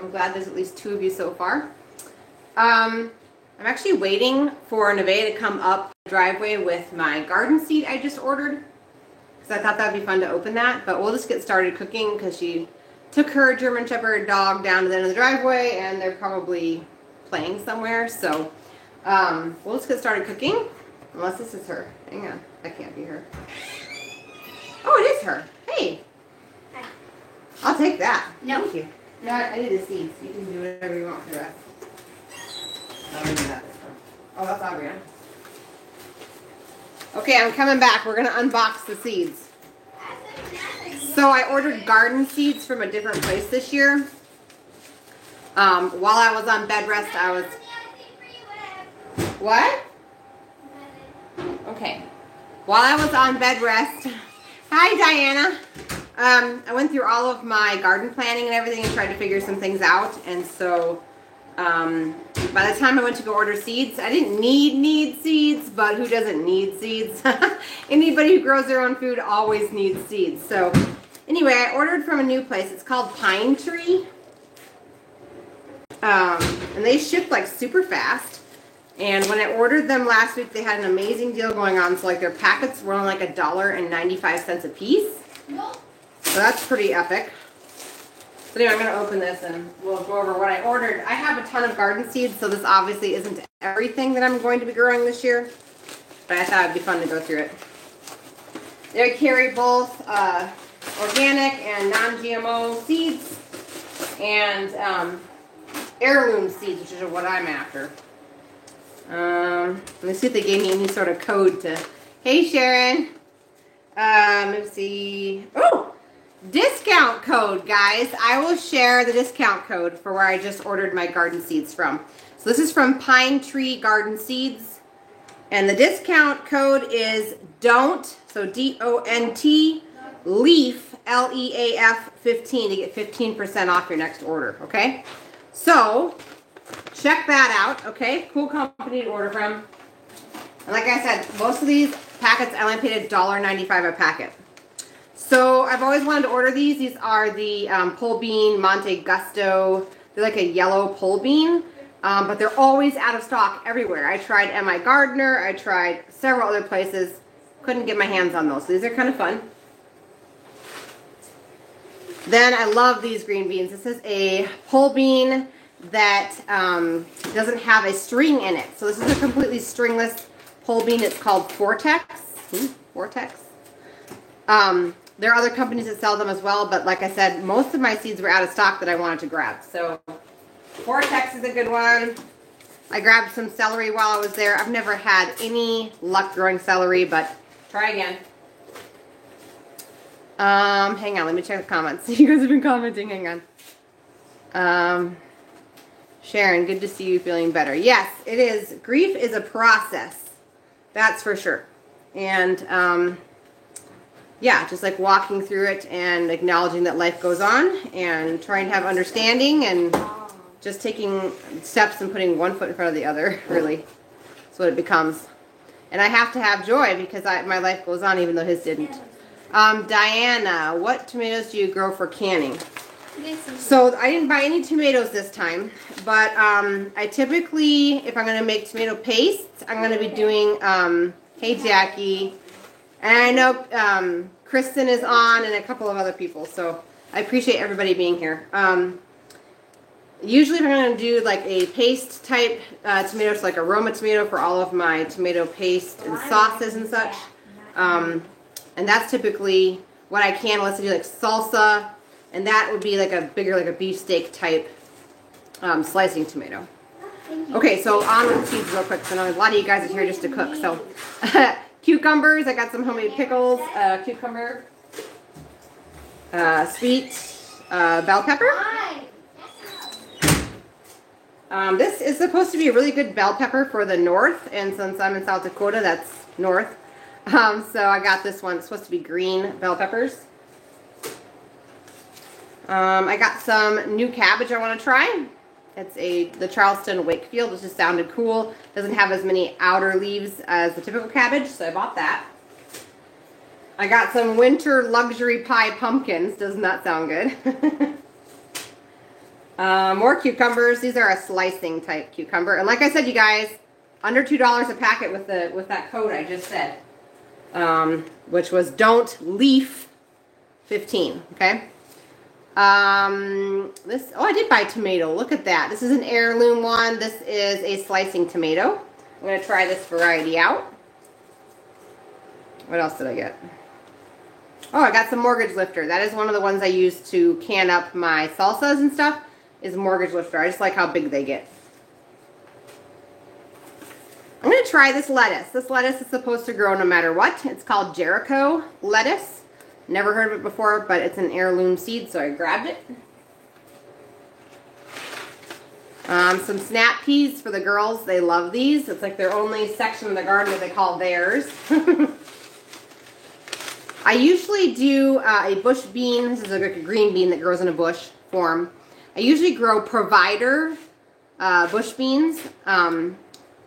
I'm glad there's at least 2 of you so far. I'm actually waiting for Nevaeh to come up the driveway with my garden seed I just ordered, because I thought that would be fun to open that. But we'll just get started cooking because she took her German Shepherd dog down to the end of the driveway and they're probably playing somewhere. So we'll just get started cooking. Unless this is her. Hang on. That can't be her. Oh, it is her. Hey. Hi. I'll take that. No. Thank you. No, I need the seeds. You can do whatever you want for the rest. I'll do that. Oh, that's Adriana. Okay, I'm coming back. We're going to unbox the seeds. So I ordered garden seeds from a different place this year. While I was on bed rest, I was... What? Okay. While I was on bed rest... Hi, Diana. I went through all of my garden planning and everything and tried to figure some things out. And so... by the time I went to go order seeds, I didn't need seeds, but who doesn't need seeds? Anybody who grows their own food always needs seeds. So anyway, I ordered from a new place. It's called Pine Tree. And they ship like super fast. And when I ordered them last week, they had an amazing deal going on. So like their packets were only like $1.95 a piece. So that's pretty epic. So anyway, I'm going to open this and we'll go over what I ordered. I have a ton of garden seeds, so this obviously isn't everything that I'm going to be growing this year. But I thought it'd be fun to go through it. They carry both organic and non-GMO seeds and heirloom seeds, which is what I'm after. Let me see if they gave me any sort of code to... Hey, Sharon. Let's see... Oh! Discount code, guys. I will share the discount code for where I just ordered my garden seeds from. So this is from Pine Tree Garden Seeds. And the discount code is DONT, so D-O-N-T, LEAF, L-E-A-F 15 to get 15% off your next order, okay? So, check that out, okay? Cool company to order from. And like I said, most of these packets I only paid $1.95 a packet. So I've always wanted to order these. These are the pole bean Monte Gusto. They're like a yellow pole bean, but they're always out of stock everywhere. I tried M.I. Gardener. I tried several other places. Couldn't get my hands on those. So these are kind of fun. Then I love these green beans. This is a pole bean that doesn't have a string in it. So this is a completely stringless pole bean. It's called Vortex. Vortex. There are other companies that sell them as well, but like I said, most of my seeds were out of stock that I wanted to grab. So Vortex is a good one. I grabbed some celery while I was there. I've never had any luck growing celery, but try again. Hang on, let me check the comments. You guys have been commenting, hang on. Sharon, good to see you feeling better. Yes, it is. Grief is a process. That's for sure. And, yeah, just like walking through it and acknowledging that life goes on and trying to have understanding and just taking steps and putting one foot in front of the other, really. That's what it becomes. And I have to have joy because my life goes on even though his didn't. Diana, what tomatoes do you grow for canning? So I didn't buy any tomatoes this time, but I typically, if I'm going to make tomato paste, I'm going to be doing, hey Jackie, and I know Kristen is on and a couple of other people, so I appreciate everybody being here. Usually if I'm going to do like a paste type tomato, so like aroma tomato for all of my tomato paste and sauces and such. And that's typically what I can, unless I do like salsa, and that would be like a bigger, like a beefsteak type slicing tomato. Okay, so on with the seeds real quick, so I know a lot of you guys are here just to cook, so... Cucumbers, I got some homemade pickles, cucumber, sweet bell pepper. This is supposed to be a really good bell pepper for the north, and since I'm in South Dakota, that's north. So I got this one. It's supposed to be green bell peppers. I got some new cabbage I want to try. It's the Charleston Wakefield, which just sounded cool. Doesn't have as many outer leaves as the typical cabbage, so I bought that. I got some winter luxury pie pumpkins. Does not sound good. More cucumbers. These are a slicing type cucumber. And like I said, you guys, under $2 a packet with that code I just said. Which was don't leaf 15, okay? I did buy tomato. Look at that. This is an heirloom one. This is a slicing tomato. I'm going to try this variety out. What else did I get? Oh, I got some mortgage lifter. That is one of the ones I use to can up my salsas and stuff, is mortgage lifter. I just like how big they get. I'm going to try this lettuce. This lettuce is supposed to grow no matter what. It's called Jericho lettuce. Never heard of it before, but it's an heirloom seed, so I grabbed it. Some snap peas for the girls. They love these. It's like their only section of the garden that they call theirs. I usually do a bush bean. This is like a green bean that grows in a bush form. I usually grow Provider bush beans. And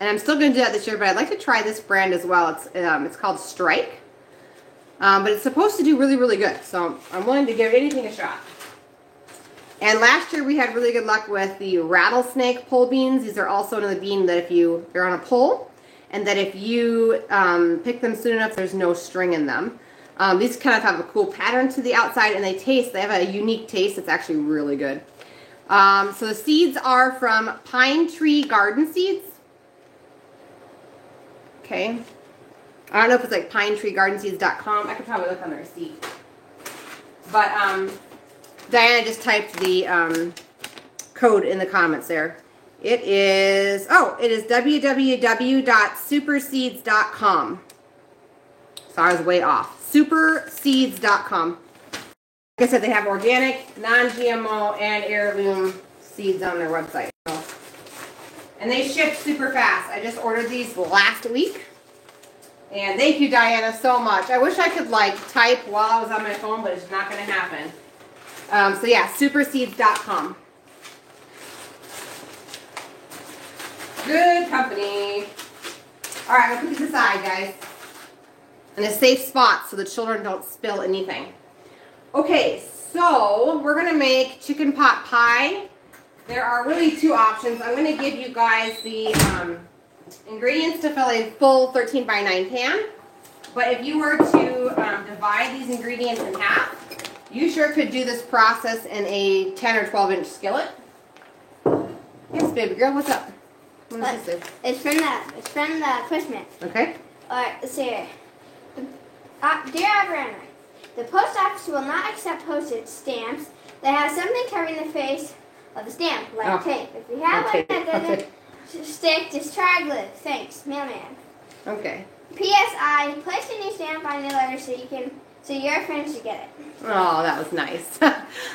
I'm still going to do that this year, but I'd like to try this brand as well. It's called Strike. But it's supposed to do really, really good. So I'm willing to give anything a shot. And last year we had really good luck with the rattlesnake pole beans. These are also another bean that they're on a pole, and that if you pick them soon enough, there's no string in them. These kind of have a cool pattern to the outside, and they have a unique taste. It's actually really good. So the seeds are from Pine Tree Garden Seeds. Okay. I don't know if it's like pinetreegardenseeds.com. I could probably look on the receipt. But Diana just typed the code in the comments there. It is www.superseeds.com. So I was way off. Superseeds.com. Like I said, they have organic, non-GMO, and heirloom seeds on their website. So. And they ship super fast. I just ordered these last week. And thank you, Diana, so much. I wish I could type while I was on my phone, but it's not going to happen. So yeah, superseeds.com. Good company. All right, I'll put these aside, guys. In a safe spot so the children don't spill anything. Okay, so we're going to make chicken pot pie. There are really two options. I'm going to give you guys the ingredients to fill a full 13 by 9 pan. But if you were to divide these ingredients in half, you sure could do this process in a 10 or 12 inch skillet. Yes, baby girl, what's up? What is this? It's from the Christmas. Okay. Alright, let's see here. Dear Aberana, the post office will not accept postage stamps that have something covering the face of the stamp, like tape. If you have one that doesn't stick, just try glue. Thanks, mailman. Okay. P.S.I. Place a new stamp on the letter so your friends should get it. Oh, that was nice.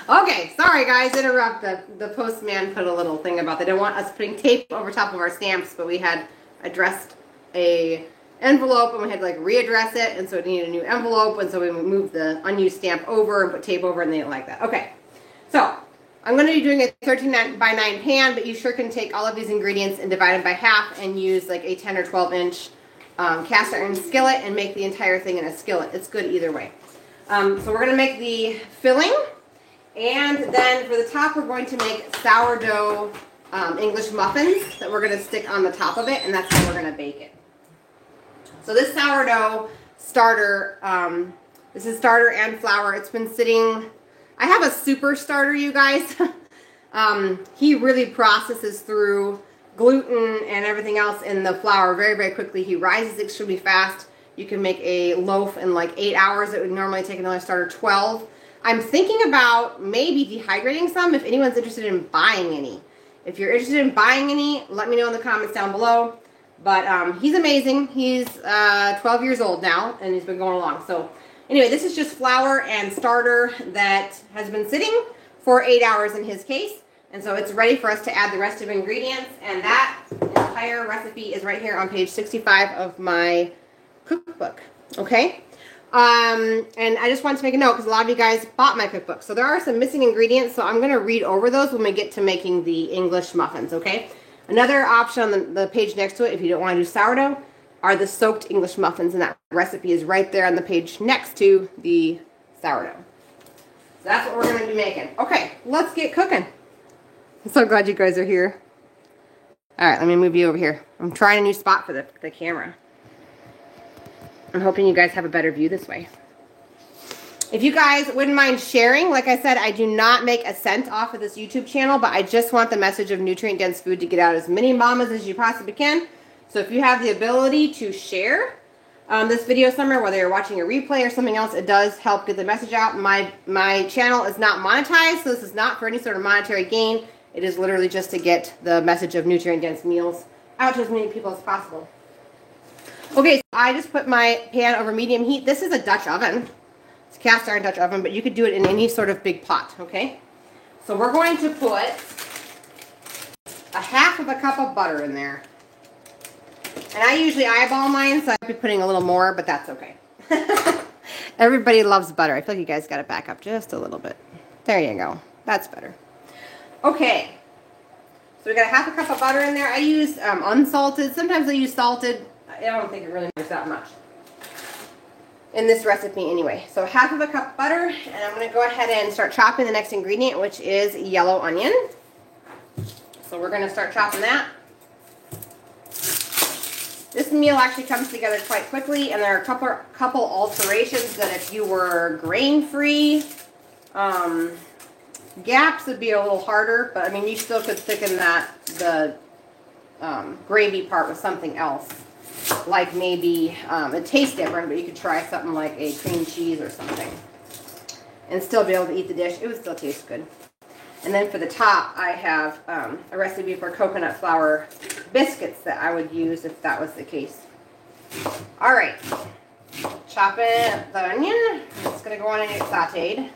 Okay, sorry guys, interrupt. The postman put a little thing about they don't want us putting tape over top of our stamps, but we had addressed a envelope and we had to readdress it, and so it needed a new envelope, and so we moved the unused stamp over and put tape over, and they didn't like that. Okay, so I'm going to be doing a 13 by 9 pan, but you sure can take all of these ingredients and divide them by half and use a 10 or 12 inch cast iron skillet and make the entire thing in a skillet. It's good either way. So we're going to make the filling, and then for the top we're going to make sourdough English muffins that we're going to stick on the top of it, and that's how we're going to bake it. So this sourdough starter, this is starter and flour. It's been sitting, I have a super starter, you guys. He really processes through gluten and everything else in the flour very, very quickly. He rises extremely fast. You can make a loaf in 8 hours. It would normally take another starter 12. I'm thinking about maybe dehydrating some if anyone's interested in buying any. If you're interested in buying any, let me know in the comments down below. But he's amazing. He's 12 years old now, and he's been going along. So anyway, this is just flour and starter that has been sitting for 8 hours in his case. And so it's ready for us to add the rest of the ingredients. And that entire recipe is right here on page 65 of my cookbook. Okay? And I just wanted to make a note because a lot of you guys bought my cookbook. So there are some missing ingredients, so I'm going to read over those when we get to making the English muffins, okay? Another option on the page next to it, if you don't want to do sourdough, are the soaked English muffins, and that recipe is right there on the page next to the sourdough. So that's what we're going to be making. Okay, let's get cooking. I'm so glad you guys are here. All right, let me move you over here. I'm trying a new spot for the camera. I'm hoping you guys have a better view this way. If you guys wouldn't mind sharing, like I said, I do not make a cent off of this YouTube channel, but I just want the message of nutrient-dense food to get out as many mamas as you possibly can. So if you have the ability to share this video somewhere, whether you're watching a replay or something else, it does help get the message out. My channel is not monetized, so this is not for any sort of monetary gain. It is literally just to get the message of nutrient-dense meals out to as many people as possible. Okay, so I just put my pan over medium heat. This is a Dutch oven. It's a cast iron Dutch oven, but you could do it in any sort of big pot, okay? So we're going to put a half of a cup of butter in there. And I usually eyeball mine, so I'd be putting a little more, but that's okay. Everybody loves butter. I feel like you guys got to back up just a little bit. There you go. That's better. Okay, so we got a half a cup of butter in there. I use unsalted. Sometimes I use salted. I don't think it really matters that much in this recipe anyway. So half of a cup of butter, and I'm going to go ahead and start chopping the next ingredient, which is yellow onion. So we're going to start chopping that. This meal actually comes together quite quickly, and there are a couple alterations that if you were grain-free, gaps would be a little harder, but I mean, you still could thicken the gravy part with something else. Like maybe, it tastes different, but you could try something like a cream cheese or something. And still be able to eat the dish. It would still taste good. And then for the top, I have a recipe for coconut flour biscuits that I would use if that was the case. Alright. Chopping the onion. It's going to go on and get sauteed.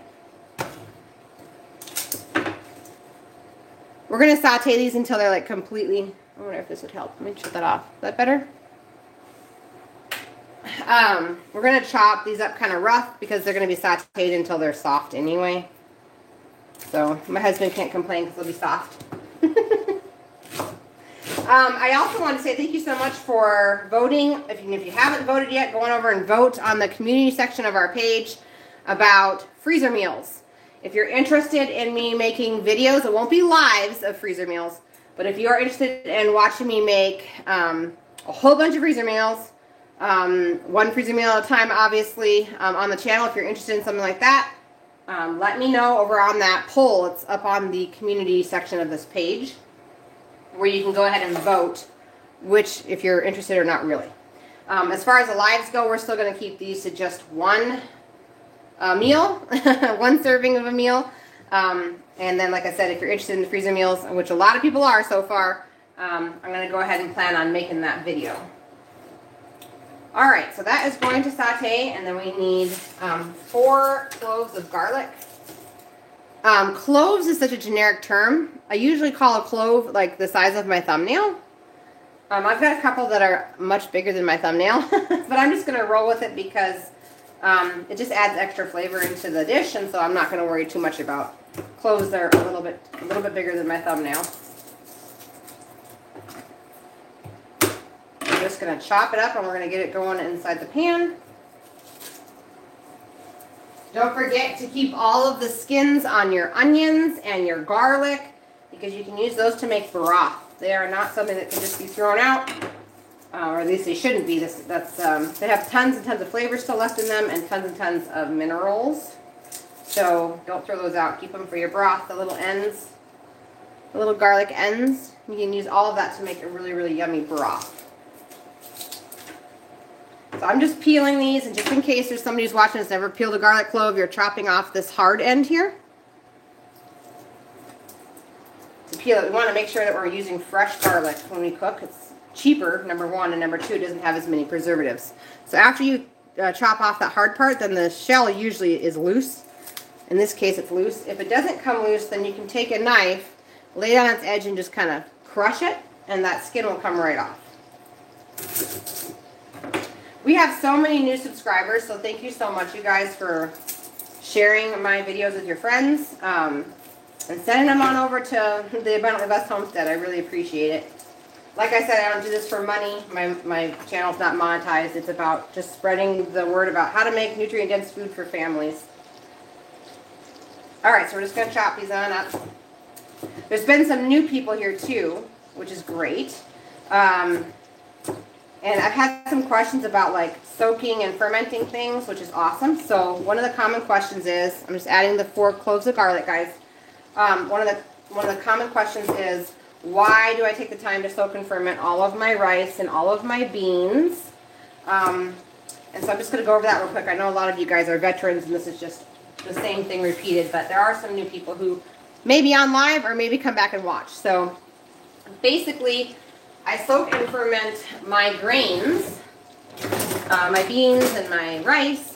We're going to saute these until they're like completely... I wonder if this would help. Let me shut that off. Is that better? We're going to chop these up kind of rough because they're going to be sauteed until they're soft anyway. So my husband can't complain because they'll be soft. I also want to say thank you so much for voting. If you haven't voted yet, go on over and vote on the community section of our page about freezer meals. If you're interested in me making videos, it won't be lives of freezer meals, but if you are interested in watching me make a whole bunch of freezer meals, one freezer meal at a time, obviously, on the channel, if you're interested in something like that, let me know over on that poll. It's up on the community section of this page where you can go ahead and vote which, if you're interested or not really. As far as the lives go, we're still going to keep these to just one meal, one serving of a meal. And then, like I said, if you're interested in the freezer meals, which a lot of people are so far, I'm going to go ahead and plan on making that video. Alright, so that is going to saute, and then we need 4 cloves of garlic. Cloves is such a generic term. I usually call a clove like the size of my thumbnail. I've got a couple that are much bigger than my thumbnail, but I'm just going to roll with it because it just adds extra flavor into the dish, and so I'm not going to worry too much about cloves that are a little bit bigger than my thumbnail. I'm just going to chop it up, and we're going to get it going inside the pan. Don't forget to keep all of the skins on your onions and your garlic because you can use those to make broth. They are not something that can just be thrown out, or at least they shouldn't be. They have tons and tons of flavor still left in them and tons of minerals. So don't throw those out. Keep them for your broth, the little ends, the little garlic ends. You can use all of that to make a really, really yummy broth. So I'm just peeling these, and just in case there's somebody who's watching that's never peeled a garlic clove, you're chopping off this hard end here. To peel it, we want to make sure that we're using fresh garlic when we cook. It's cheaper, number one, and number two, it doesn't have as many preservatives. So after you chop off that hard part, then the shell usually is loose. In this case, it's loose. If it doesn't come loose, then you can take a knife, lay it on its edge, and just kind of crush it, and that skin will come right off. We have so many new subscribers, so thank you so much, you guys, for sharing my videos with your friends and sending them on over to the Abundantly Blessed Homestead. I really appreciate it. Like I said, I don't do this for money. My channel's not monetized. It's about just spreading the word about how to make nutrient-dense food for families. Alright, so we're just going to chop these on up. There's been some new people here too, which is great. And I've had some questions about like soaking and fermenting things, which is awesome. So one of the common questions is, I'm just adding the 4 cloves of garlic, guys. One of the common questions is, why do I take the time to soak and ferment all of my rice and all of my beans? And so I'm just going to go over that real quick. I know a lot of you guys are veterans, and this is just the same thing repeated, but there are some new people who may be on live or maybe come back and watch. So basically, I soak and ferment my grains, my beans and my rice,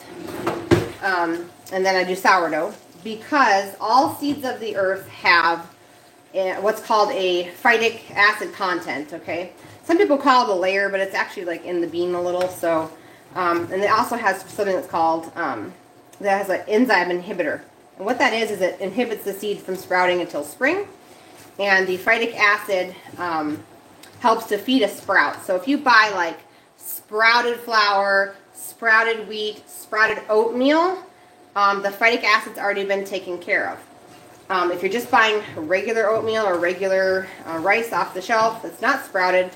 and then I do sourdough, because all seeds of the earth have what's called a phytic acid content, okay? Some people call it a layer, but it's actually like in the bean a little. So, and it also has something that's called, that has an enzyme inhibitor. And what that is it inhibits the seed from sprouting until spring. And the phytic acid helps to feed a sprout. So if you buy like sprouted flour, sprouted wheat, sprouted oatmeal, the phytic acid's already been taken care of. If you're just buying regular oatmeal or regular rice off the shelf that's not sprouted,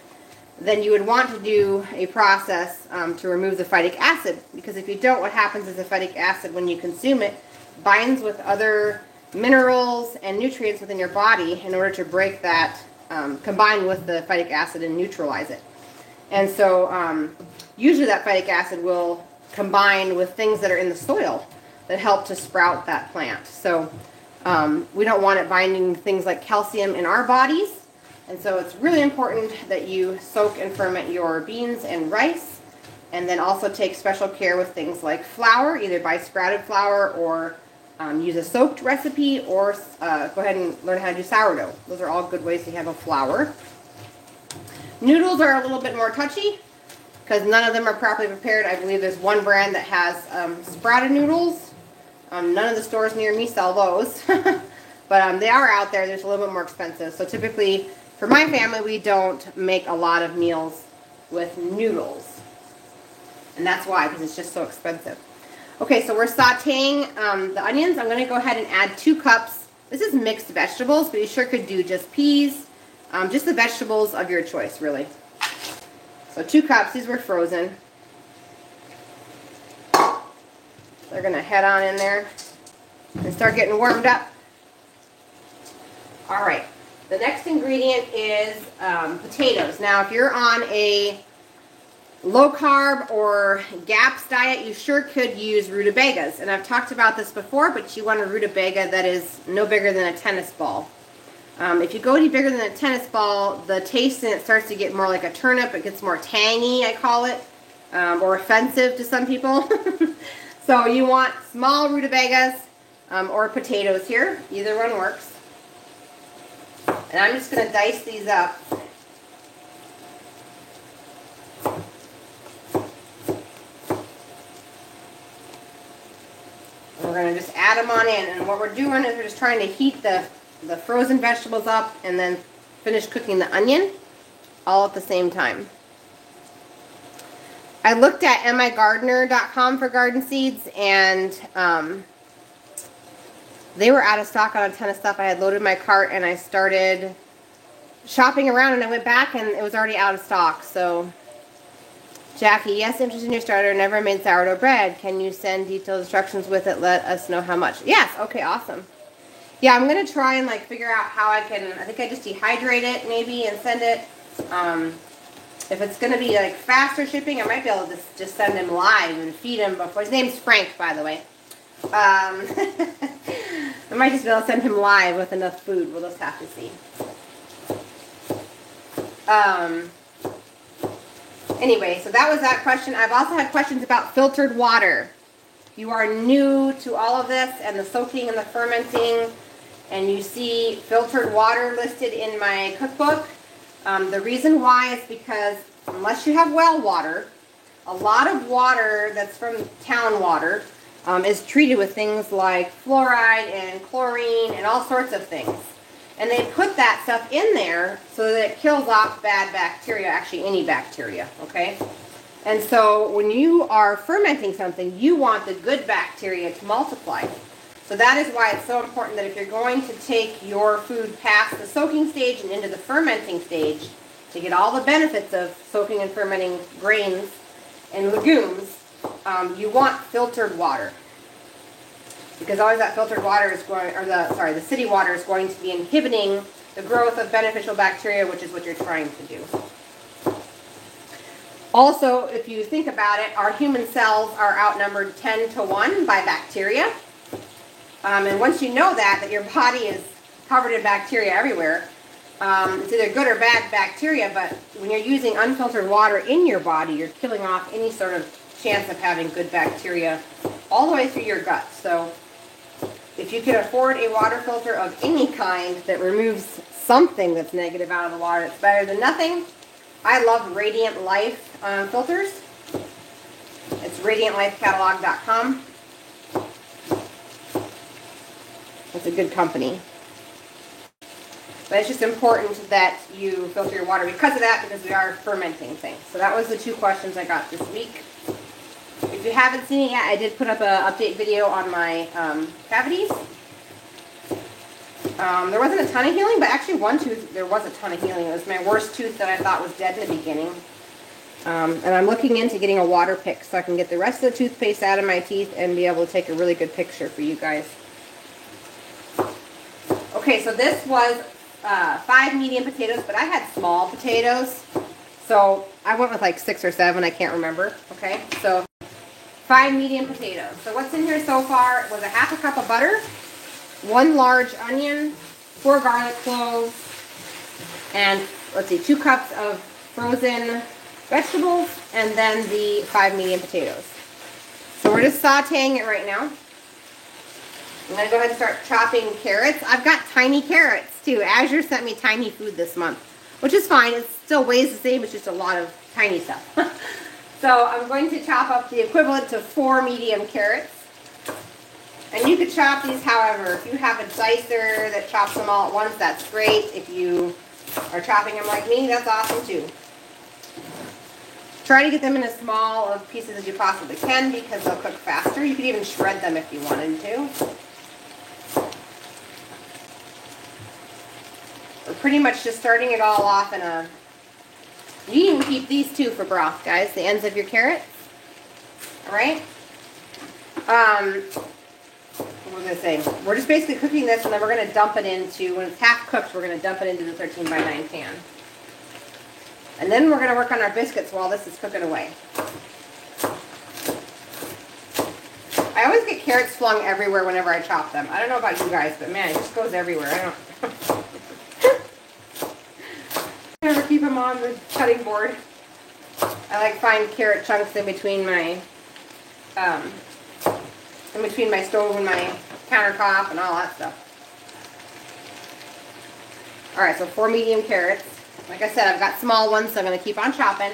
then you would want to do a process to remove the phytic acid, because if you don't, what happens is the phytic acid, when you consume it, binds with other minerals and nutrients within your body in order to break that, combine with the phytic acid and neutralize it. And so usually that phytic acid will combine with things that are in the soil that help to sprout that plant. So we don't want it binding things like calcium in our bodies. And so it's really important that you soak and ferment your beans and rice, and then also take special care with things like flour. Either buy sprouted flour or use a soaked recipe, or go ahead and learn how to do sourdough. Those are all good ways to handle flour. Noodles are a little bit more touchy because none of them are properly prepared. I believe there's one brand that has sprouted noodles. None of the stores near me sell those. But they are out there. They're just a little bit more expensive. So typically, for my family, we don't make a lot of meals with noodles. And that's why, because it's just so expensive. Okay, so we're sauteing the onions. I'm going to go ahead and add 2 cups. This is mixed vegetables, but you sure could do just peas. Just the vegetables of your choice, really. So 2 cups. These were frozen. They're going to head on in there and start getting warmed up. All right. The next ingredient is potatoes. Now, if you're on a low-carb or GAPS diet, you sure could use rutabagas. And I've talked about this before, but you want a rutabaga that is no bigger than a tennis ball. If you go any bigger than a tennis ball, the taste in it starts to get more like a turnip. It gets more tangy, I call it, or offensive to some people. So you want small rutabagas or potatoes here. Either one works. And I'm just going to dice these up. And we're going to just add them on in. And what we're doing is we're just trying to heat the frozen vegetables up and then finish cooking the onion all at the same time. I looked at migardener.com for garden seeds, and they were out of stock on a ton of stuff. I had loaded my cart and I started shopping around, and I went back and it was already out of stock. So, Jackie, yes, interested in your starter. Never made sourdough bread. Can you send detailed instructions with it? Let us know how much. Yes, okay, awesome. Yeah, I'm going to try and figure out how I think I just dehydrate it maybe and send it. If it's going to be faster shipping, I might be able to just send him live and feed him before. His name's Frank, by the way. I might just be able to send him live with enough food. We'll just have to see. Anyway, so that was that question. I've also had questions about filtered water. You are new to all of this and the soaking and the fermenting, and you see filtered water listed in my cookbook. The reason why is because unless you have well water, a lot of water that's from town water is treated with things like fluoride and chlorine and all sorts of things. And they put that stuff in there so that it kills off bad bacteria, actually any bacteria, okay? And so when you are fermenting something, you want the good bacteria to multiply. So that is why it's so important that if you're going to take your food past the soaking stage and into the fermenting stage, to get all the benefits of soaking and fermenting grains and legumes, you want filtered water. Because always that filtered water is going, or the city water is going to be inhibiting the growth of beneficial bacteria, which is what you're trying to do. Also, if you think about it, our human cells are outnumbered 10 to 1 by bacteria. And once you know that your body is covered in bacteria everywhere, it's either good or bad bacteria, but when you're using unfiltered water in your body, you're killing off any sort of chance of having good bacteria all the way through your gut. So if you can afford a water filter of any kind that removes something that's negative out of the water, it's better than nothing. I love Radiant Life filters. It's radiantlifecatalog.com. It's a good company. But it's just important that you filter your water because of that, because we are fermenting things. So that was the 2 questions I got this week. If you haven't seen it yet, I did put up an update video on my cavities. There wasn't a ton of healing, but actually one tooth, there was a ton of healing. It was my worst tooth that I thought was dead in the beginning. And I'm looking into getting a water pick so I can get the rest of the toothpaste out of my teeth and be able to take a really good picture for you guys. Okay, so this was 5 medium potatoes, but I had small potatoes. So I went with like 6 or 7, I can't remember. Okay, so 5 medium potatoes. So what's in here so far was a half a cup of butter, 1 large onion, 4 garlic cloves, and let's see, 2 cups of frozen vegetables, and then the 5 medium potatoes. So we're just sauteing it right now. I'm going to go ahead and start chopping carrots. I've got tiny carrots too. Azure sent me tiny food this month, which is fine. It still weighs the same. It's just a lot of tiny stuff. So I'm going to chop up the equivalent to 4 medium carrots. And you could chop these however. If you have a dicer that chops them all at once, that's great. If you are chopping them like me, that's awesome too. Try to get them in as small of pieces as you possibly can because they'll cook faster. You could even shred them if you wanted to. We're pretty much just starting it all off in a... You can even keep these too for broth, guys. The ends of your carrots. Alright? What was I saying? We're just basically cooking this and then we're going to dump it into... When it's half cooked, we're going to dump it into the 13 by 9 pan. And then we're going to work on our biscuits while this is cooking away. I always get carrots flung everywhere whenever I chop them. I don't know about you guys, but man, it just goes everywhere. I don't... Never keep them on the cutting board. I like find carrot chunks in between my stove and my countertop and all that stuff. Alright, so 4 medium carrots. Like I said, I've got small ones, so I'm going to keep on chopping.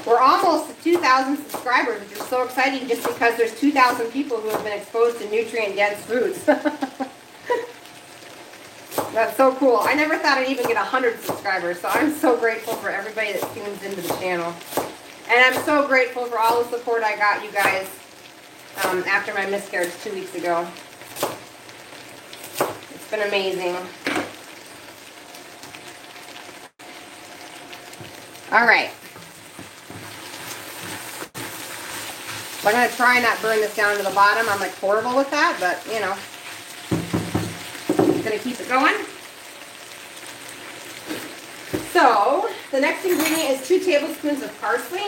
We're almost at 2,000 subscribers, which is so exciting just because there's 2,000 people who have been exposed to nutrient-dense foods. That's so cool. I never thought I'd even get 100 subscribers, so I'm so grateful for everybody that tunes into the channel. And I'm so grateful for all the support I got, you guys, after my miscarriage 2 weeks ago. It's been amazing. All right. So I'm going to try and not burn this down to the bottom. I'm like horrible with that, but you know. I'm going to keep it going. So, the next ingredient is 2 tablespoons of parsley.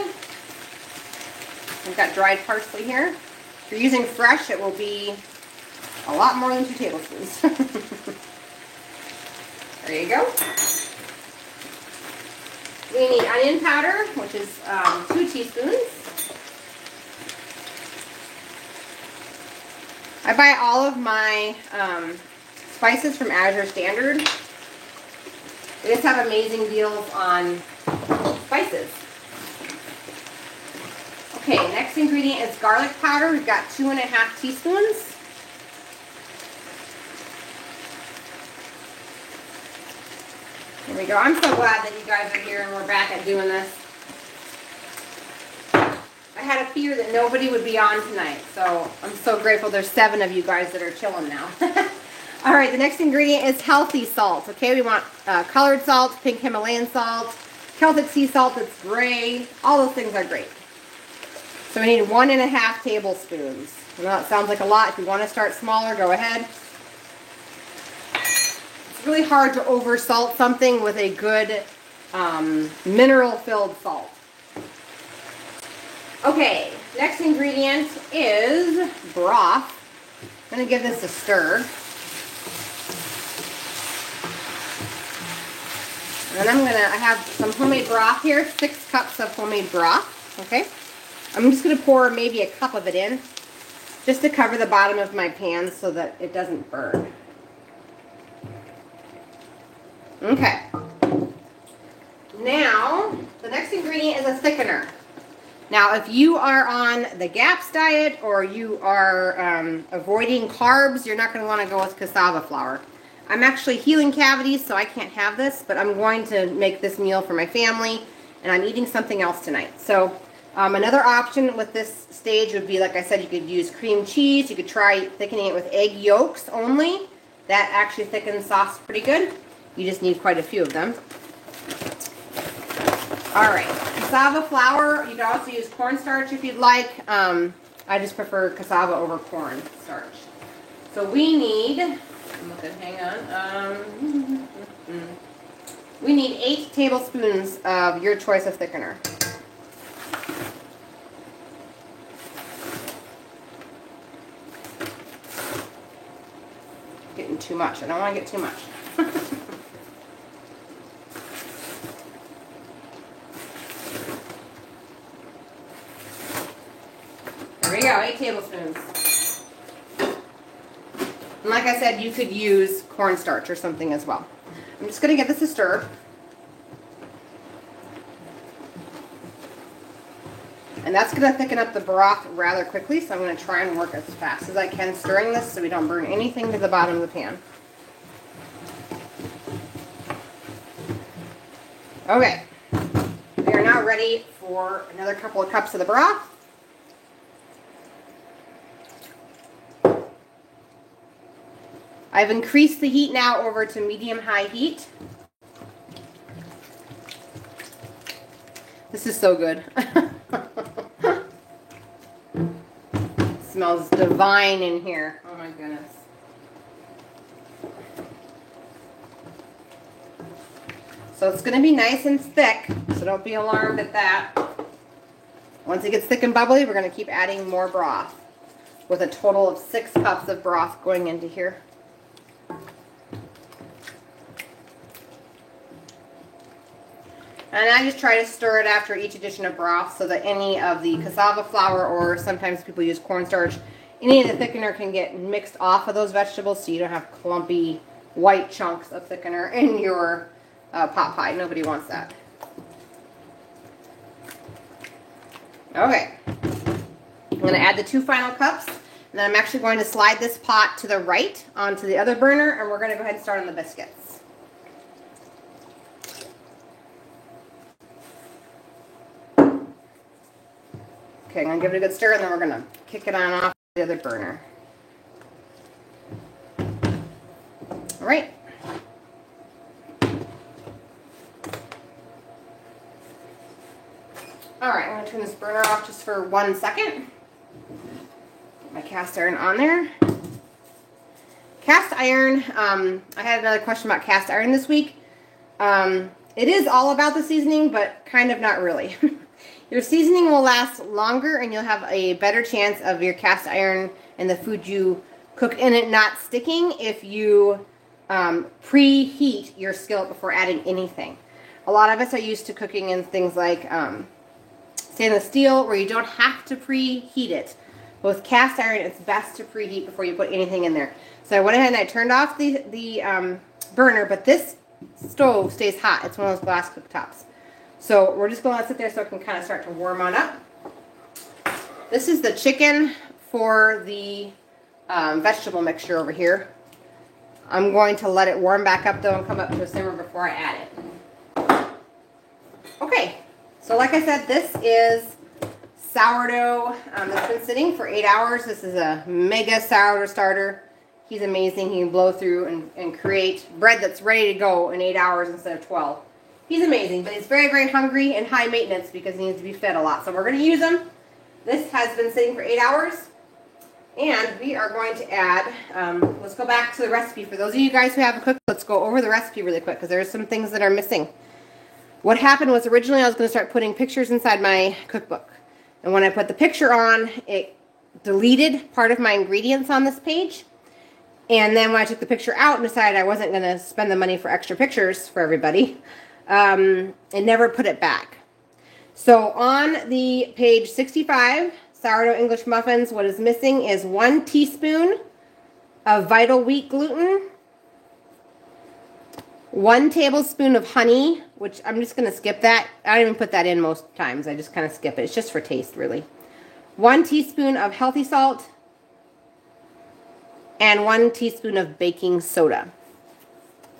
I've got dried parsley here. If you're using fresh, it will be a lot more than 2 tablespoons. There you go. We need onion powder, which is 2 teaspoons. I buy all of my spices from Azure Standard. They just have amazing deals on spices. Okay, next ingredient is garlic powder. We've got 2½ teaspoons. There we go. I'm so glad that you guys are here and we're back at doing this. I I had a fear that nobody would be on tonight, so I'm so grateful there's 7 of you guys that are chilling now. All right, the next ingredient is healthy salt. Okay, we want colored salt, pink Himalayan salt, Celtic sea salt that's gray. All those things are great. So we need 1.5 tablespoons. I know it sounds like a lot. If you want to start smaller, go ahead. It's really hard to over salt something with a good mineral-filled salt. Okay, next ingredient is broth. I'm going to give this a stir. And I have some homemade broth here, 6 cups of homemade broth, okay? I'm just going to pour maybe a cup of it in, just to cover the bottom of my pan so that it doesn't burn. Okay. Now, the next ingredient is a thickener. Now, if you are on the GAPS diet or you are avoiding carbs, you're not going to want to go with cassava flour. I'm actually healing cavities, so I can't have this, but I'm going to make this meal for my family, and I'm eating something else tonight. So, another option with this stage would be, like I said, you could use cream cheese. You could try thickening it with egg yolks only. That actually thickens sauce pretty good. You just need quite a few of them. All right, cassava flour. You can also use cornstarch if you'd like. I just prefer cassava over corn starch. So we need, hang on. We need 8 tablespoons of your choice of thickener. Getting too much. I don't want to get too much. There we go, 8 tablespoons. And like I said, you could use cornstarch or something as well. I'm just going to give this a stir. And that's going to thicken up the broth rather quickly, so I'm going to try and work as fast as I can stirring this so we don't burn anything to the bottom of the pan. Okay, we are now ready for another couple of cups of the broth. I've increased the heat now over to medium-high heat. This is so good. Smells divine in here. Oh my goodness. So it's going to be nice and thick, so don't be alarmed at that. Once it gets thick and bubbly, we're going to keep adding more broth, with a total of 6 cups of broth going into here. And I just try to stir it after each addition of broth so that any of the cassava flour, or sometimes people use cornstarch, any of the thickener can get mixed off of those vegetables so you don't have clumpy white chunks of thickener in your pot pie. Nobody wants that. Okay. I'm going to add the 2 final cups, and then I'm actually going to slide this pot to the right onto the other burner, and we're going to go ahead and start on the biscuits. Okay, I'm going to give it a good stir, and then we're going to kick it on off the other burner. All right. All right, I'm going to turn this burner off just for 1 second. Get my cast iron on there. Cast iron, I had another question about cast iron this week. It is all about the seasoning, but kind of not really. Your seasoning will last longer, and you'll have a better chance of your cast iron and the food you cook in it not sticking if you preheat your skillet before adding anything. A lot of us are used to cooking in things like stainless steel, where you don't have to preheat it. But with cast iron, it's best to preheat before you put anything in there. So I went ahead and I turned off the burner, but this stove stays hot. It's one of those glass cooktops. So we're just going to sit there so it can kind of start to warm on up. This is the chicken for the vegetable mixture over here. I'm going to let it warm back up though and come up to a simmer before I add it. Okay, so like I said, this is sourdough that's been sitting for 8 hours. This is a mega sourdough starter. He's amazing. He can blow through and create bread that's ready to go in 8 hours instead of 12. He's amazing, but he's very, very hungry and high maintenance because he needs to be fed a lot. So we're going to use him. This has been sitting for 8 hours. And we are going to add, let's go back to the recipe. For those of you guys who haven't cooked, let's go over the recipe really quick because there are some things that are missing. What happened was originally I was going to start putting pictures inside my cookbook. And when I put the picture on, it deleted part of my ingredients on this page. And then when I took the picture out and decided I wasn't going to spend the money for extra pictures for everybody, it never put it back. So on the page 65, sourdough English muffins, what is missing is 1 teaspoon of Vital Wheat gluten, 1 tablespoon of honey, which I'm just going to skip that. I don't even put that in most times. I just kind of skip it. It's just for taste, really. 1 teaspoon of healthy salt, and 1 teaspoon of baking soda.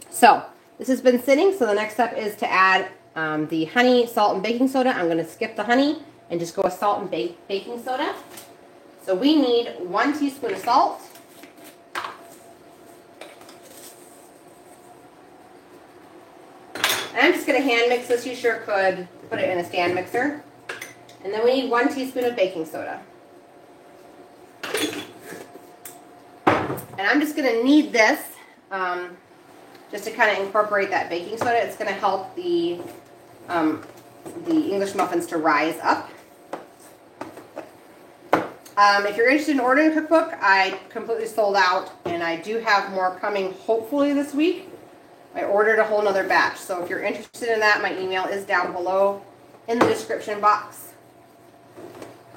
So this has been sitting, so the next step is to add the honey, salt, and baking soda. I'm going to skip the honey and just go with salt and baking soda. So we need 1 teaspoon of salt. And I'm just going to hand mix this. You sure could put it in a stand mixer. And then we need 1 teaspoon of baking soda. And I'm just going to knead this just to kind of incorporate that baking soda. It's going to help the English muffins to rise up. If you're interested in ordering a cookbook, I completely sold out, and I do have more coming hopefully this week. I ordered a whole nother batch, so if you're interested in that, my email is down below in the description box.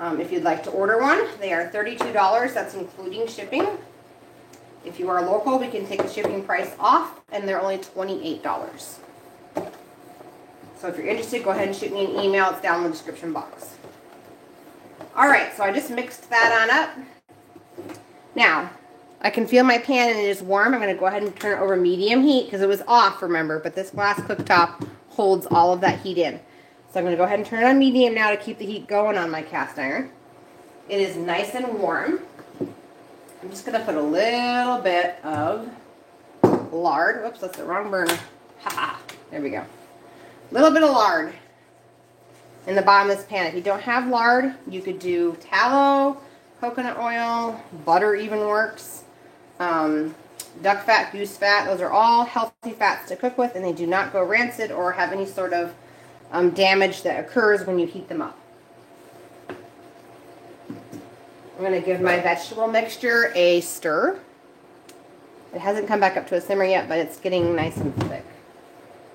If you'd like to order one, they are $32. That's including shipping. If you are local, we can take the shipping price off, and they're only $28. So if you're interested, go ahead and shoot me an email. It's down in the description box. All right, so I just mixed that on up. Now, I can feel my pan and it is warm. I'm going to go ahead and turn it over medium heat because it was off, remember, but this glass cooktop holds all of that heat in. So I'm going to go ahead and turn it on medium now to keep the heat going on my cast iron. It is nice and warm. I'm just going to put a little bit of lard. Whoops, that's the wrong burner. Ha! There we go. A little bit of lard in the bottom of this pan. If you don't have lard, you could do tallow, coconut oil, butter even works, duck fat, goose fat. Those are all healthy fats to cook with, and they do not go rancid or have any sort of damage that occurs when you heat them up. I'm going to give my vegetable mixture a stir. It hasn't come back up to a simmer yet, but it's getting nice and thick.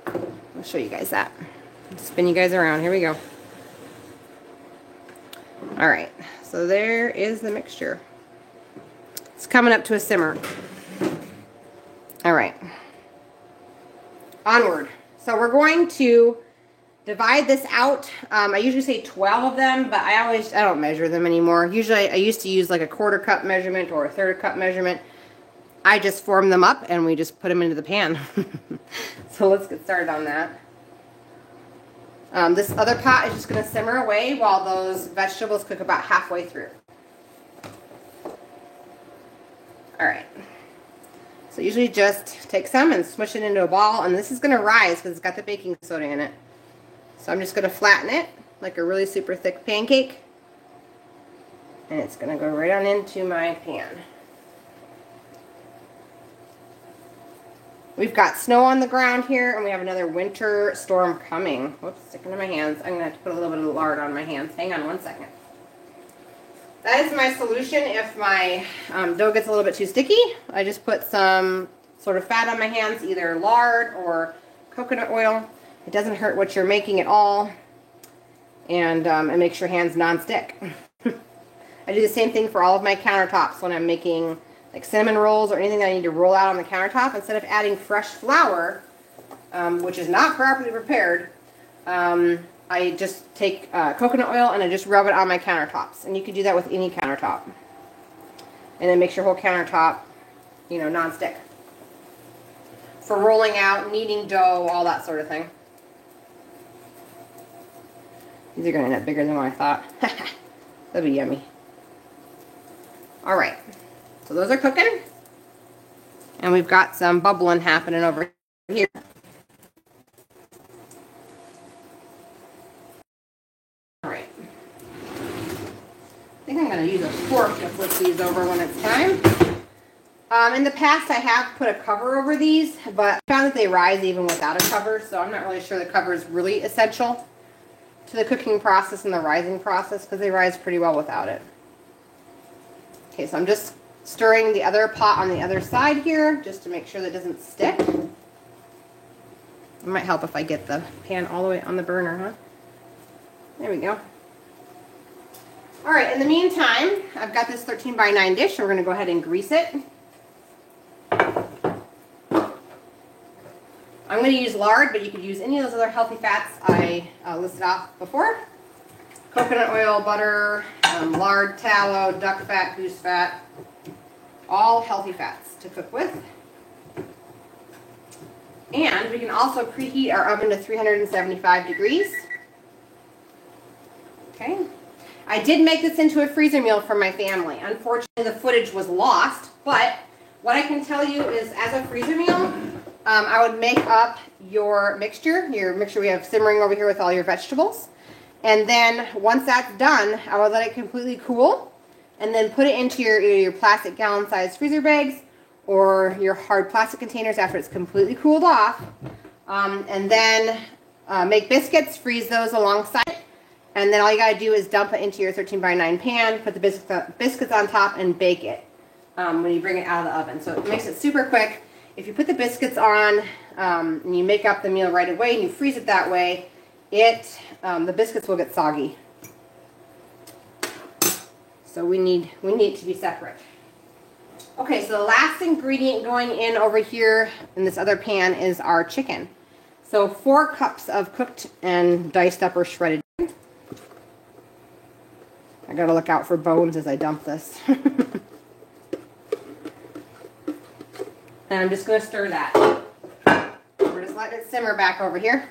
I'll show you guys that. Spin you guys around. Here we go. All right, so there is the mixture. It's coming up to a simmer. All right. Onward. So we're going to divide this out. I usually say 12 of them, but I don't measure them anymore. Usually I used to use like a 1/4 cup measurement or a 1/3 cup measurement. I just form them up and we just put them into the pan. So let's get started on that. This other pot is just going to simmer away while those vegetables cook about halfway through. Alright. So usually just take some and smush it into a ball, and this is going to rise because it's got the baking soda in it. So I'm just going to flatten it like a really super thick pancake. And it's going to go right on into my pan. We've got snow on the ground here, and we have another winter storm coming. Whoops, sticking to my hands. I'm going to have to put a little bit of lard on my hands. Hang on one second. That is my solution if my dough gets a little bit too sticky. I just put some sort of fat on my hands, either lard or coconut oil. It doesn't hurt what you're making at all, and it makes your hands non-stick. I do the same thing for all of my countertops when I'm making like cinnamon rolls or anything that I need to roll out on the countertop. Instead of adding fresh flour, which is not properly prepared, I just take coconut oil and I just rub it on my countertops. And you can do that with any countertop. And it makes your whole countertop, you know, non-stick. For rolling out, kneading dough, all that sort of thing. These are going to end up bigger than what I thought. That'll be yummy. All right, so those are cooking. And we've got some bubbling happening over here. All right. I think I'm going to use a fork to flip these over when it's time. In the past, I have put a cover over these, but I found that they rise even without a cover, so I'm not really sure the cover is really essential to the cooking process and the rising process because they rise pretty well without it. Okay, so I'm just stirring the other pot on the other side here just to make sure that it doesn't stick. It might help if I get the pan all the way on the burner, huh? There we go. All right, in the meantime, I've got this 13 by 9 dish, so we're going to go ahead and grease it. I'm going to use lard, but you could use any of those other healthy fats I listed off before. Coconut oil, butter, lard, tallow, duck fat, goose fat, all healthy fats to cook with. And we can also preheat our oven to 375 degrees. Okay. I did make this into a freezer meal for my family. Unfortunately, the footage was lost, but what I can tell you is as a freezer meal, I would make up your mixture we have simmering over here with all your vegetables. And then once that's done, I would let it completely cool and then put it into your plastic gallon-sized freezer bags or your hard plastic containers after it's completely cooled off. And then make biscuits, freeze those alongside. And then all you got to do is dump it into your 13 by 9 pan, put the biscuits on top, and bake it when you bring it out of the oven. So it makes it super quick. If you put the biscuits on and you make up the meal right away and you freeze it that way, the biscuits will get soggy. So we need it to be separate. Okay, so the last ingredient going in over here in this other pan is our chicken. So 4 cups of cooked and diced up or shredded. I gotta look out for bones as I dump this. And I'm just gonna stir that. We're just letting it simmer back over here.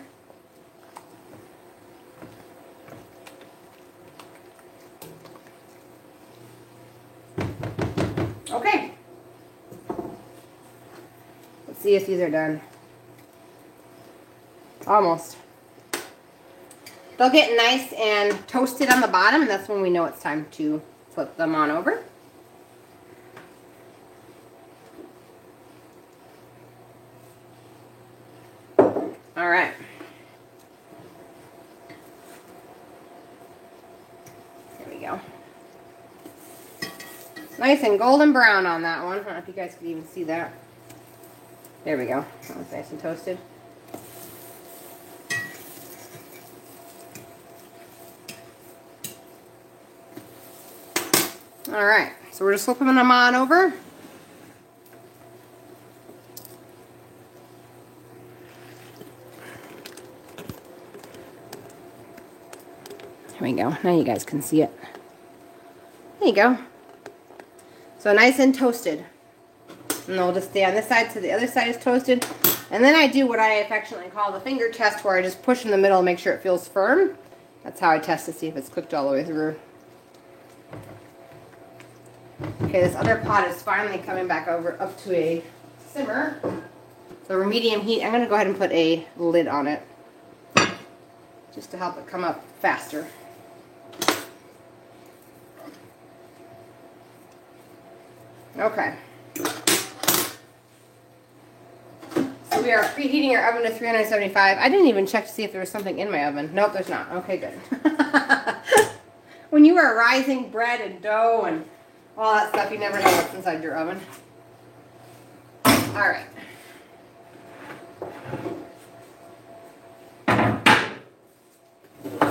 Okay. Let's see if these are done. Almost. They'll get nice and toasted on the bottom, and that's when we know it's time to flip them on over. All right. There we go. Nice and golden brown on that one. I don't know if you guys could even see that. There we go. That was nice and toasted. All right, so we're just flipping them on over. Here we go. Now you guys can see it. There you go. So nice and toasted. And they'll just stay on this side so the other side is toasted. And then I do what I affectionately call the finger test, where I just push in the middle and make sure it feels firm. That's how I test to see if it's cooked all the way through. Okay, this other pot is finally coming back over up to a simmer. So we're medium heat. I'm going to go ahead and put a lid on it just to help it come up faster. Okay. So we are preheating our oven to 375. I didn't even check to see if there was something in my oven. Nope, there's not. Okay, good. When you are rising bread and dough and all that stuff, you never know what's inside your oven. All right.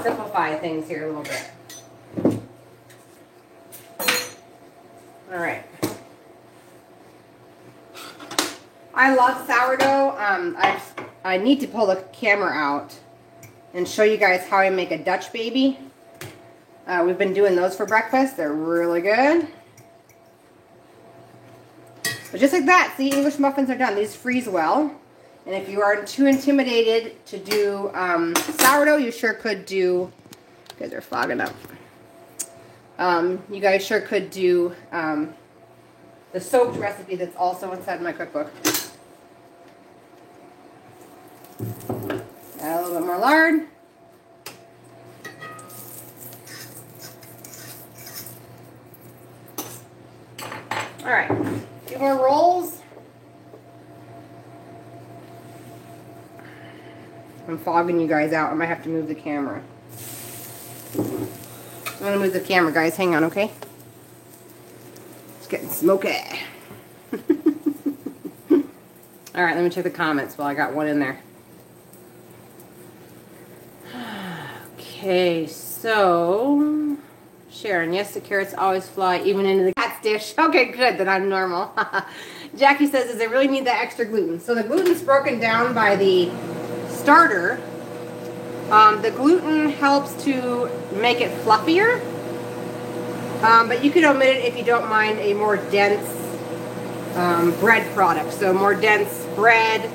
Simplify things here a little bit. All right. I love sourdough. I need to pull the camera out and show you guys how I make a Dutch baby. We've been doing those for breakfast. They're really good. But just like that, see, English muffins are done. These freeze well. And if you are too intimidated to do sourdough, you sure could do, you guys are fogging up. You guys sure could do the soaked recipe that's also inside my cookbook. Add a little bit more lard. All right, a few more rolls. I'm fogging you guys out. I might have to move the camera. I'm gonna move the camera, guys. Hang on, okay? It's getting smoky. All right, let me check the comments while I got one in there. Okay, so Sharon, yes, the carrots always fly even into the cat's dish. Okay, good, then I'm normal. Jackie says, does it really need that extra gluten? So the gluten's broken down by the starter. The gluten helps to make it fluffier, but you could omit it if you don't mind a more dense bread product. So more dense bread,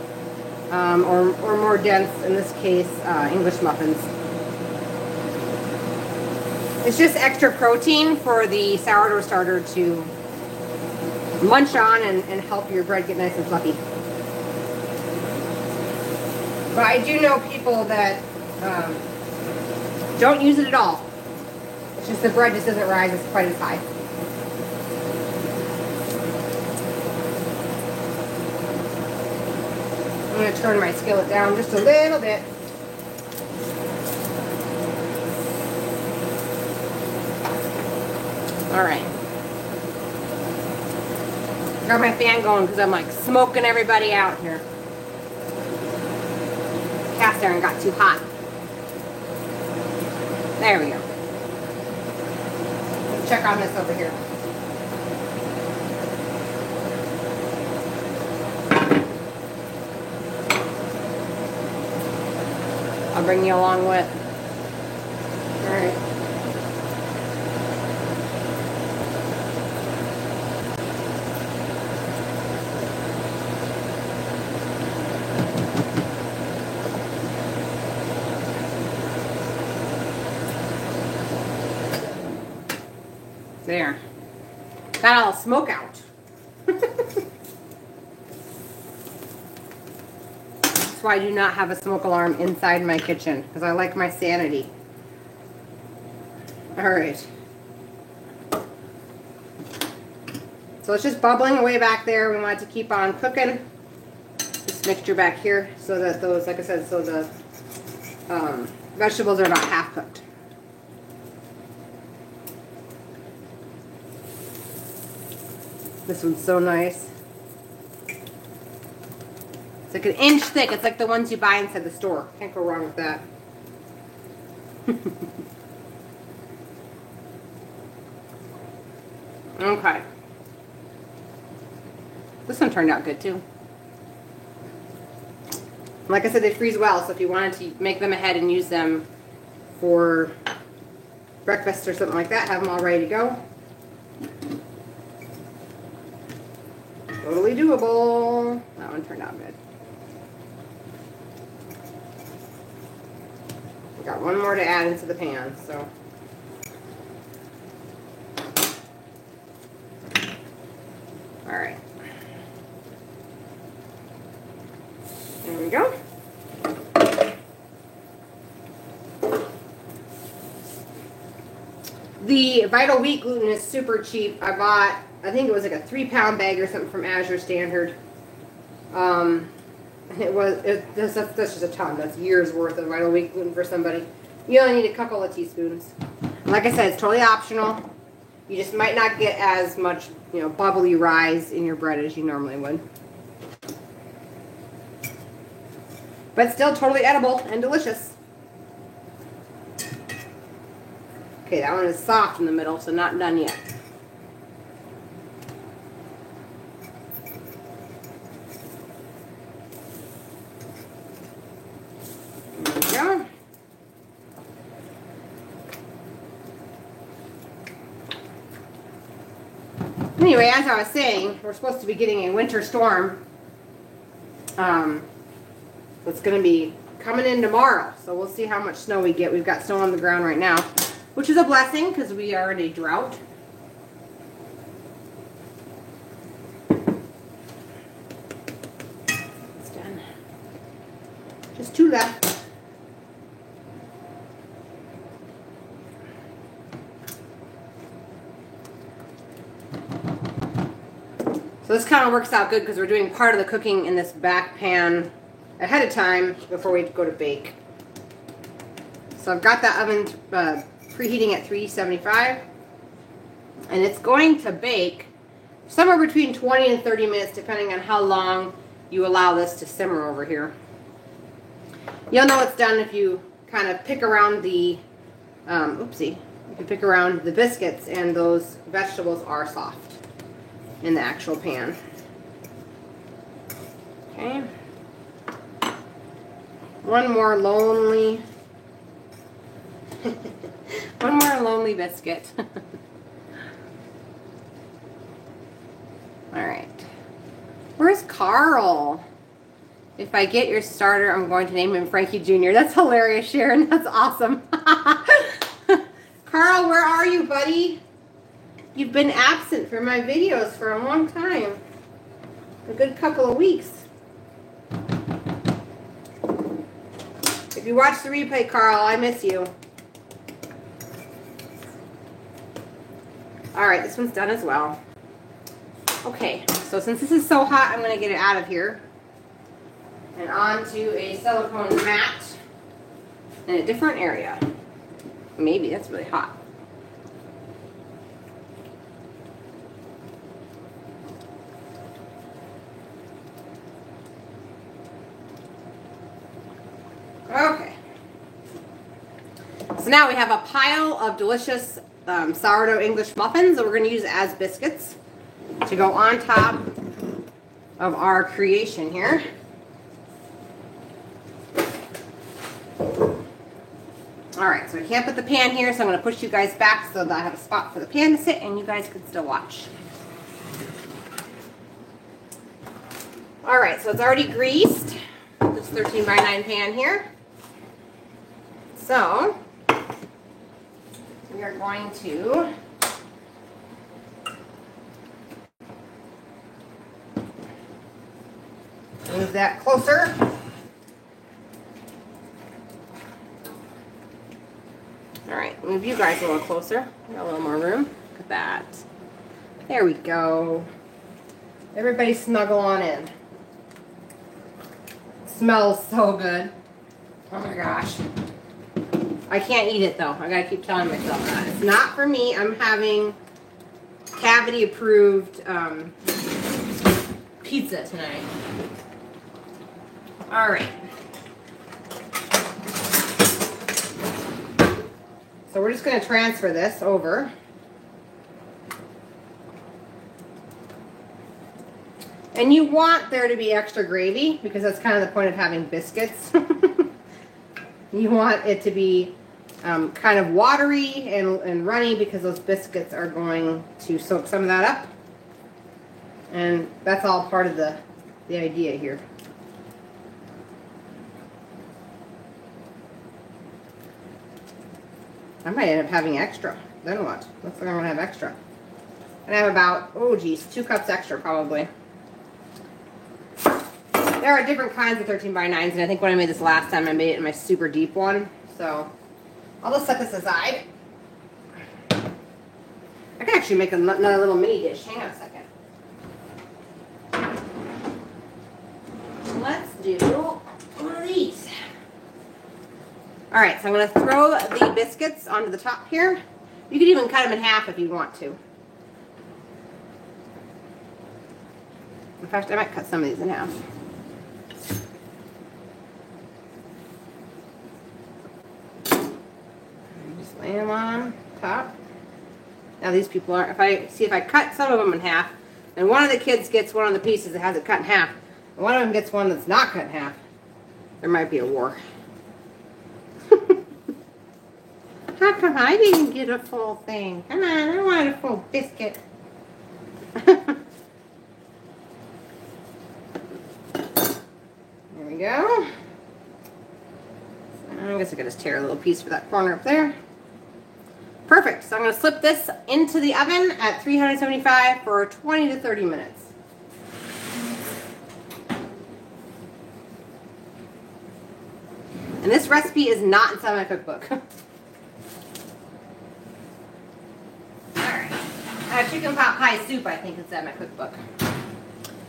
or more dense, in this case, English muffins. It's just extra protein for the sourdough starter to munch on and help your bread get nice and fluffy. But I do know people that don't use it at all. It's just the bread just doesn't rise as quite as high. I'm going to turn my skillet down just a little bit. All right. Got my fan going because I'm like smoking everybody out here. Cast iron got too hot. There we go. Let's check on this over here. I'll bring you along with. All right. There. Got all the smoke out. That's why I do not have a smoke alarm inside my kitchen, because I like my sanity. Alright. So it's just bubbling away back there. We want it to keep on cooking. This mixture back here, so that those, like I said, so the vegetables are about half cooked. This one's so nice. It's like an inch thick. It's like the ones you buy inside the store. Can't go wrong with that. Okay. This one turned out good too. Like I said, they freeze well, so if you wanted to make them ahead and use them for breakfast or something like that, have them all ready to go. Totally doable. That one turned out good. We got one more to add into the pan, so. All right. There we go. The Vital Wheat gluten is super cheap. I bought, I think it was like a 3-pound bag or something from Azure Standard. That's just a ton. That's years worth of Vital Wheat gluten for somebody. You only need a couple of teaspoons. Like I said, it's totally optional. You just might not get as much, bubbly rise in your bread as you normally would. But still totally edible and delicious. Okay, that one is soft in the middle, so not done yet. There we go. Anyway, as I was saying, we're supposed to be getting a winter storm. It's going to be coming in tomorrow, so we'll see how much snow we get. We've got snow on the ground right now. which is a blessing because we are in a drought. It's done. Just 2 left. So this kind of works out good because we're doing part of the cooking in this back pan ahead of time before we go to bake. So I've got that oven preheating at 375, and it's going to bake somewhere between 20 and 30 minutes depending on how long you allow this to simmer over here. You'll know it's done if you kind of pick around the, you can pick around the biscuits and those vegetables are soft in the actual pan. Okay. One more lonely biscuit. All right. Where's Carl? If I get your starter, I'm going to name him Frankie Jr. That's hilarious, Sharon. That's awesome. Carl, where are you, buddy? You've been absent from my videos for a long time. A good couple of weeks. If you watch the replay, Carl, I miss you. Alright, this one's done as well. Okay, so since this is so hot, I'm going to get it out of here. And onto a silicone mat in a different area. Maybe, that's really hot. Okay. So now we have a pile of delicious sourdough English muffins that we're going to use as biscuits to go on top of our creation here. Alright, so I can't put the pan here, so I'm going to push you guys back so that I have a spot for the pan to sit and you guys can still watch. Alright, so it's already greased. This 13x9 pan here. So, we are going to move that closer. Alright, move you guys a little closer. Got a little more room. Look at that. There we go. Everybody snuggle on in. Smells so good. Oh my gosh. I can't eat it though. I gotta keep telling myself that. It's not for me. I'm having cavity approved pizza tonight. Alright. So we're just going to transfer this over. And you want there to be extra gravy because that's kind of the point of having biscuits. You want it to be kind of watery and runny because those biscuits are going to soak some of that up. And that's all part of the idea here. I might end up having extra. Then what? Looks like I'm going to have extra. And I have about, 2 cups extra probably. There are different kinds of 13x9s, and I think when I made this last time, I made it in my super deep one. So, I'll just set this aside. I can actually make another little mini dish. Hang on a second. Let's do one of these. Alright, so I'm going to throw the biscuits onto the top here. You could even cut them in half if you want to. In fact, I might cut some of these in half. Just lay them on top. Now these people are, if I cut some of them in half, and one of the kids gets one of the pieces that has it cut in half, and one of them gets one that's not cut in half, there might be a war. How come I didn't get a full thing? Come on, I want a full biscuit. There we go. I guess I could just tear a little piece for that corner up there. perfect. So I'm going to slip this into the oven at 375 for 20 to 30 minutes. And this recipe is not inside my cookbook. Alright. I have chicken pot pie soup, I think, inside my cookbook.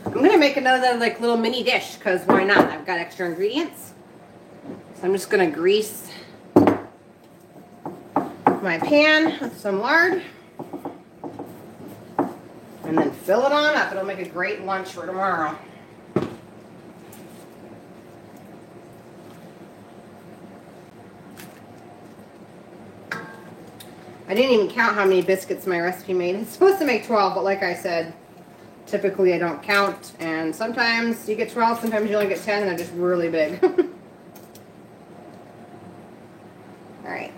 I'm going to make another like little mini dish, because why not? I've got extra ingredients. So I'm just going to grease my pan with some lard. And then fill it on up. It'll make a great lunch for tomorrow. I didn't even count how many biscuits my recipe made. It's supposed to make 12, but like I said, typically I don't count. And sometimes you get 12, sometimes you only get 10, and they're just really big. All right.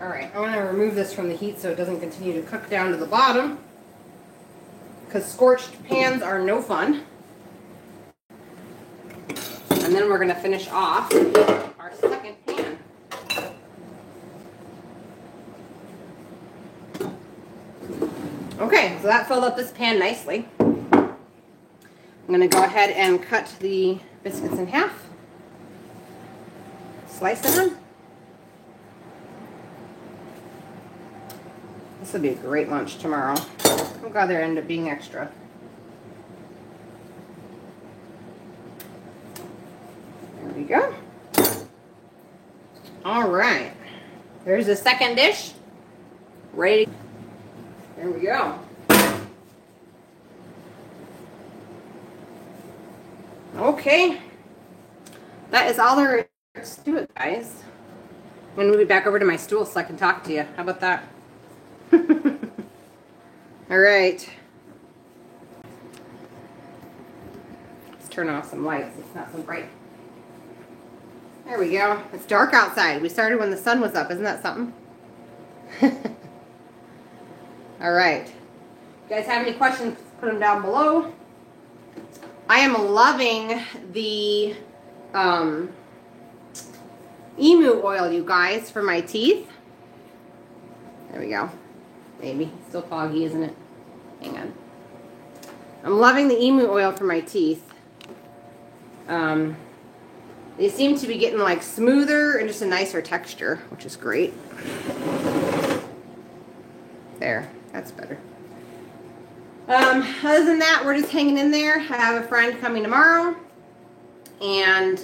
Alright, I want to remove this from the heat so it doesn't continue to cook down to the bottom, because scorched pans are no fun. And then we're going to finish off our second pan. Okay, so that filled up this pan nicely. I'm going to go ahead and cut the biscuits in half. Slice them. This will be a great lunch tomorrow. I'm glad there ended up being extra. There we go. All right. There's the second dish. Ready to... There we go. Okay. That is all there is to it, guys. I'm going to move it back over to my stool so I can talk to you. How about that? All right. Let's turn off some lights. It's not so bright. There we go. It's dark outside. We started when the sun was up. Isn't that something? All right. If you guys have any questions, put them down below. I am loving the emu oil, you guys, for my teeth. There we go. Maybe. Still foggy, isn't it? Hang on. I'm loving the emu oil for my teeth. They seem to be getting like smoother and just a nicer texture, which is great. There. That's better. Other than that, we're just hanging in there. I have a friend coming tomorrow. And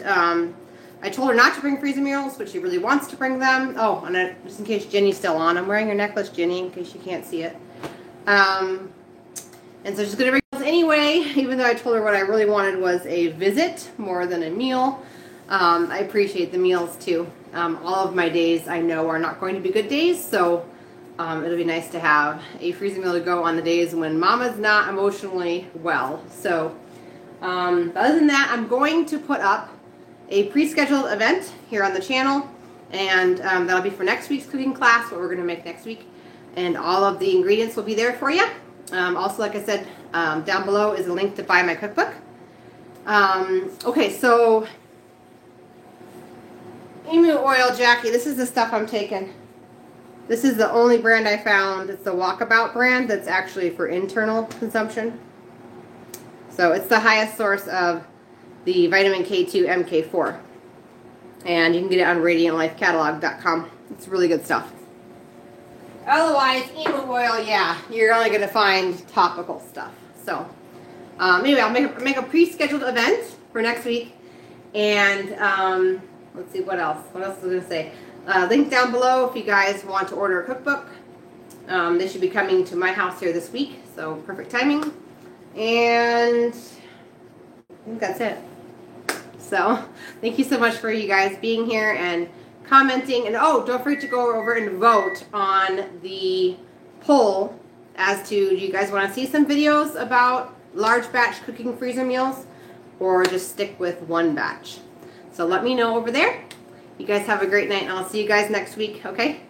I told her not to bring freezer meals, but she really wants to bring them. Oh, and just in case Jenny's still on, I'm wearing her necklace, Jenny, in case you can't see it. And so she's going to bring those anyway, even though I told her what I really wanted was a visit more than a meal. I appreciate the meals too. All of my days I know are not going to be good days, so it'll be nice to have a freezer meal to go on the days when Mama's not emotionally well. So other than that, I'm going to put up a pre-scheduled event here on the channel, and that'll be for next week's cooking class, what we're going to make next week, and all of the ingredients will be there for you. Also, like I said, down below is a link to buy my cookbook. Okay, so emu oil, Jackie, this is the stuff I'm taking. This is the only brand I found. It's the Walkabout brand that's actually for internal consumption. So it's the highest source of the vitamin K2 MK4. And you can get it on RadiantLifeCatalog.com. It's really good stuff. Otherwise, emu oil, yeah, you're only going to find topical stuff. So anyway, I'll make a pre-scheduled event for next week. And let's see, what else? What else was I going to say? Link down below if you guys want to order a cookbook. They should be coming to my house here this week, so perfect timing. And I think that's it. So thank you so much for you guys being here and commenting. And oh, don't forget to go over and vote on the poll as to, do you guys want to see some videos about large batch cooking freezer meals, or just stick with one batch? So let me know over there. You guys have a great night, and I'll see you guys next week, okay?